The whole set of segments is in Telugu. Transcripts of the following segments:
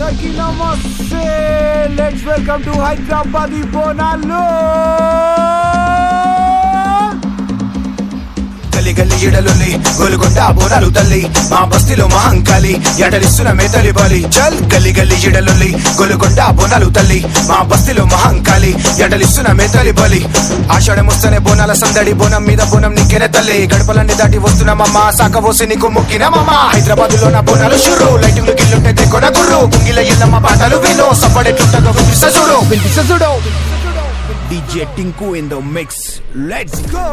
అందరికీ నమస్తే. Let's welcome to Hyderabad Bonalu. గల్లి గల్లి ఇడలుల్లి గోలుకొండ బోనాలు తల్లి, మా బస్తీలో మహంకాళి ఎడలిస్తున్న మేతలి బలి. చల్ గల్లి గల్లి ఇడలుల్లి గోలుకొండ బోనాలు తల్లి, మా బస్తీలో మహంకాళి ఎడలిస్తున్న మేతలి బలి. ఆషాఢం వస్తేనే బోనాల సందడి, బోనం మీద బోనం నీకెనే తల్లి. గడపలన్నీ దాటి వస్తున్నామమ్మ, సాకబోసి నీకు మొక్కినమమ్మ. హైదరాబాద్ లో నా బోనాలు షురు, లైటింగ్లు గిల్లుంటే కొన గుర్రు. కుంగిల ఇల్లమ్మ పాటలు విను, సప్పడెట్లుంటదో వినిపిస్తా చూడు. DJ Tinku in the mix, let's go.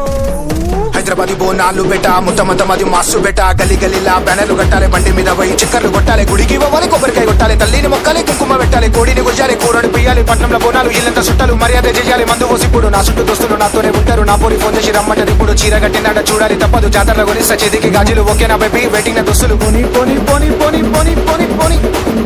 Hyderabad Bonalu బెట, ముత్తమది మాసు బెట. గలి గలిలా బ్యానర్లు కట్టాలి, బండి మీద పోయి చక్కర్లు కొట్టాలి. గుడికి పోవాలి, కొబ్బరికాయ కొట్టాలి, తల్లిని మొక్కాలి, కుంకుమ పెట్టాలి, కోడిని గుజ్జాలి, కూరని పియ్యాలి. పట్నంలో బోనాలు ఇల్లంతా చుట్టాలు, మర్యాద చేయాలి. మందు పోసి ఇప్పుడు నా చుట్టూ దోస్తులు నాతోనే ఉంటారు. నా పోరి ఫోన్ చేసి రమ్మంటారు, ఇప్పుడు చీర కట్టినాడ చూడాలి తప్పదు. జాతరలో కొనిస్తా చేతికి గాజులు, ఓకేనా బేబీ వెయిటింగ్ నా దోస్తులు. పోని పోని పోని పోని పోని పోని పోని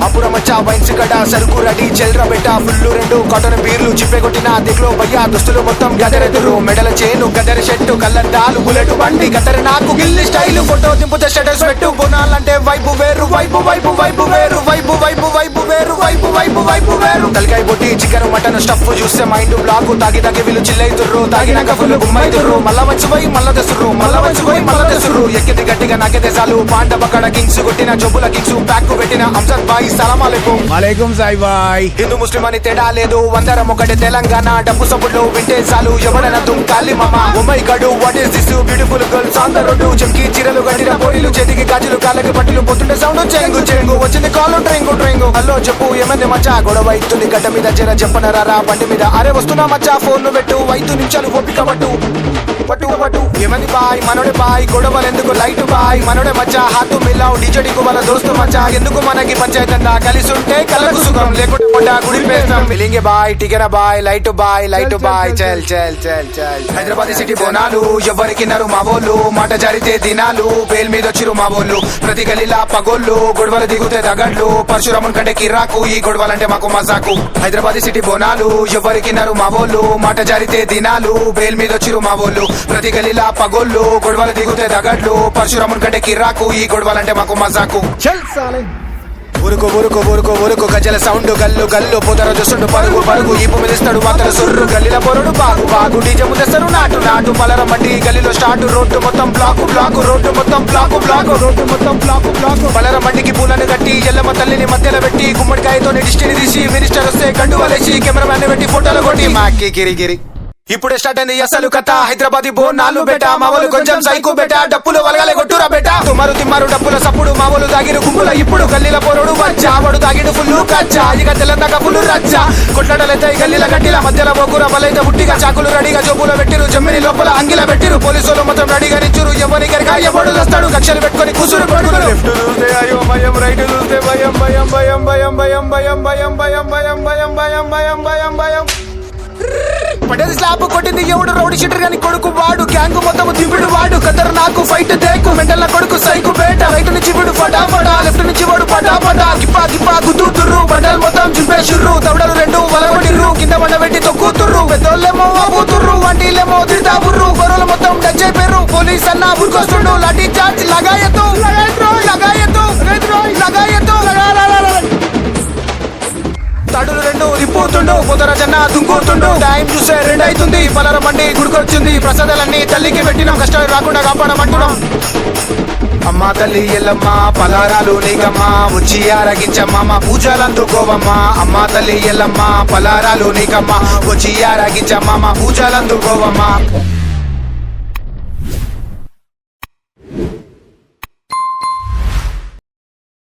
అప్పుడు మచ్చా వైన్స్ గడ్డ, సరుకు రెడీ చెల్రా బెట్ట. ఫుల్లు రెండు కాటన్ బీర్లు, చిప్పే కొట్టిన దిగులో భయ్యా. దుస్తులు మొత్తం గదరెదురు, మెడల చేను గదర షెట్టు, కళ్ళద్దాలు బుల్లెట్ బండి గతర నాకు గిల్లి స్టైల్. ఫోటో దింపుతే స్టేటస్ పెట్టు. బోనాలంటే వైపు వేరు, వైపు వైపు వైపు వేరు, వైపు వైపు వైపు వేరు, వైపు వైపు వైపు వేరు. తలకాయ పొట్టి చికెన్ మటన్ స్టఫ్ చూస్తే మైండ్ బ్లాక్. తాగి తాగి వీళ్ళు చిల్లైతుర్రు, తాగినాక ఫుల్ గుమ్మైతుర్రు. మళ్ళా వచ్చిపోయి మళ్ళా తెసుర్రు, మళ్ళా వచ్చిపోయి మళ్ళా తెసుర్రు. ఎక్కింది గట్టిగా నాకే చాలు. పాండవక్కడ కింగ్స్ కొట్టిన జబ్బుల కింగ్స్ ప్యాక్ పెట్టిన అంజద్ బాయ్ సలాం అలైకుం. వాలేకుం సాయి బాయ్. హిందూ ముస్లిం అని తేడా లేదు, అందరం ఒకటి తెలంగాణ. డబ్బు సప్పుడు వింటే చాలు, ఎవడన దుంకాలి మామ. Oh my god what is this beautiful girls on the road. చెంకి చీరలు కట్టిన పోరీలు, చేతికి గాజులు, కాళ్ళకి పట్టులు, పొద్దుంటే సౌండ్ చెంగు చెంగు. వచ్చింది కాలు ట్రింగు ట్రింగు. హలో చెప్పు ఏమంది మచ్చా, గొడవ అవుతుంది గడ్డ మీద, జర చెప్పనరారా బండి మీద. అరే వస్తున్నా మచ్చా, ఫోన్ పెట్టు, 5 నిమిషాలు ఓపిక పట్టు పట్టు పట్టు. ఏమంది బాయ్, మనోడే బాయ్, గొడవలు ఎందుకు లైట్ బాయ్. మనోడే మచ్చా, హాతు మిల్లావు డిజడికు వాళ్ళ దోస్తు మచ్చా. ఎందుకు మనకి పంచాయతీ అంతా, కలిసి ఉంటే కలకు సుఖం, లేకుంటే గుడి పేస్తాం. మిలింగే బాయ్, టికెన boy, light boy, light boy. చల్ చల్ చల్ చల్. హైదరాబాద్ సిటీ బోనాలు ఎవరికి నరు మా వోళ్ళు, మాట జరితే దినాలు, బేల్ మీద వచ్చిరు మా వోళ్ళు. ప్రతి గలీలా పగోళ్ళు, గొడవలు దిగుతే తగడ్లు. పరశురామున్ కంటే కిరాకు, ఈ గొడవలంటే మాకు మజాకు. హైదరాబాద్ సిటీ బోనాలు ఎవరికి నరు మా వోళ్ళు, మాట జరితే దినాలు, బేల్ మీద వచ్చిరు మా వోళ్ళు. ప్రతి గలీలా పగోళ్ళు, గొడవలు దిగుతే తగడ్లు. పరశురామున్ కంటే కిరాకు, ఈ గొడవలంటే మాకు మజాకు. చల్ సాలే. ఉరుకు ఉరుకు ఉరుకు ఉరుకు గజల సౌండ్, గల్లు గల్లు పోతారు చూస్తుండు పరుగు పరుగు. ఈ భూమి తెస్తాడు మాతల సుర్రు, గల్లీల పొరుడు బాగు బాగు. డీజే తెస్తారు నాటు నాటు, పలర మట్టి గల్లీలో స్టార్ట్. రోడ్డు మొత్తం బ్లాకు బ్లాకు, రోడ్డు మొత్తం బ్లాకు బ్లాకు, రోడ్డు మొత్తం బ్లాకు బ్లాకు. పలర మట్టికి పూలను కట్టి, ఎల్లమ్మ తల్లిని మధ్యలో పెట్టి, గుమ్మడికాయతో డిస్టిని తీసి, మినిస్టర్ వస్తే గండు వలేసి, కెమెరామ్యాన్ పెట్టి ఫోటోలు కొట్టి మాకి గిరిగిరి. ఇప్పుడే స్టార్ట్ అయింది అసలు కథ, హైదరాబాద్ బోనాలు బెట. మావోలు కొంచెం సైకు బెట, డప్పులు వలగాలే కొట్టురా బెట. తుమారు తిమ్మారు డప్పుల సప్పుడు, మావోలు తాగిరు గుంపుల ఇప్పుడు. గల్లీల పోరుడు వచ్చా, వాడు తాగిడు ఫుల్లు కచ్చా. ఇక తెల్లందాక ఫుల్లు రచ్చా, కొట్లాడలైతే గల్లీల గట్టిల మధ్యలో బొగ్గుర బలైతే ఉట్టిగా. చాకులు రెడీగా జోబులో పెట్టిరు, జమ్మిని లోపల అంగిల పెట్టిరు. పోలీసులు మొత్తం రెడీగా నిచ్చురు, ఎవరి గరిగా ఎవడు వస్తాడు. కక్షలు పెట్టుకొని కూసురు పడుకులు. లెఫ్ట్ చూస్తే అయ్యో భయం, రైట్ చూస్తే భయం భయం భయం భయం భయం భయం భయం భయం భయం భయం భయం భయం భయం భయం. పడేది స్లాబ్ కొట్టింది ఎవడు, రౌడీ షీటర్ గాని కొడుకు వాడు. గ్యాంగ్ మొత్తం దింపిడు వాడు, కదర్ నాకు ఫైట్ దేకు. మెంటల్ కొడుకు సైకు బేట. రైట్ నుంచి వీడు ఫటాఫటా, లెఫ్ట్ నుంచి వాడు పటాపటా. గిప్పా గిప్పా గుద్దుతుర్రు, బండలు మొత్తం చింపేషుర్రు. దవడలు రెండు వలగొట్టిర్రు, కింద బండ పెట్టి తొక్కుతుర్రు. పెద్దోళ్ళేమో అబూతుర్రు, వంటిలేమో తిడతాబుర్రు. గొర్రెలు మొత్తం టచ్ అయిపోయారు. పోలీస్ అన్న ఊరుకొస్తుండు, లాఠీ చార్జ్ లగాయతు లగాయతు లగాయతు. తడులు రెండు రిపోతుండు, పొదరజన్న దుంకుతుండు. టైం చూసే 2 అవుతుంది, పలర మండి గుడికొచ్చింది. ప్రసాదాలన్నీ తల్లికి పెట్టినాం, కష్టాలు రాకుండా కాపాడమంటున్నాం. అమ్మా తల్లి ఎల్లమ్మ పలారాలు నీకమ్మా, వచ్చి ఆరగించమ్మ పూజలందుకోవమ్మా. అమ్మా తల్లి ఎల్లమ్మ పలారాలు నీకమ్మా, వచ్చి ఆరగించమ్మ పూజలందుకోవమ్మా.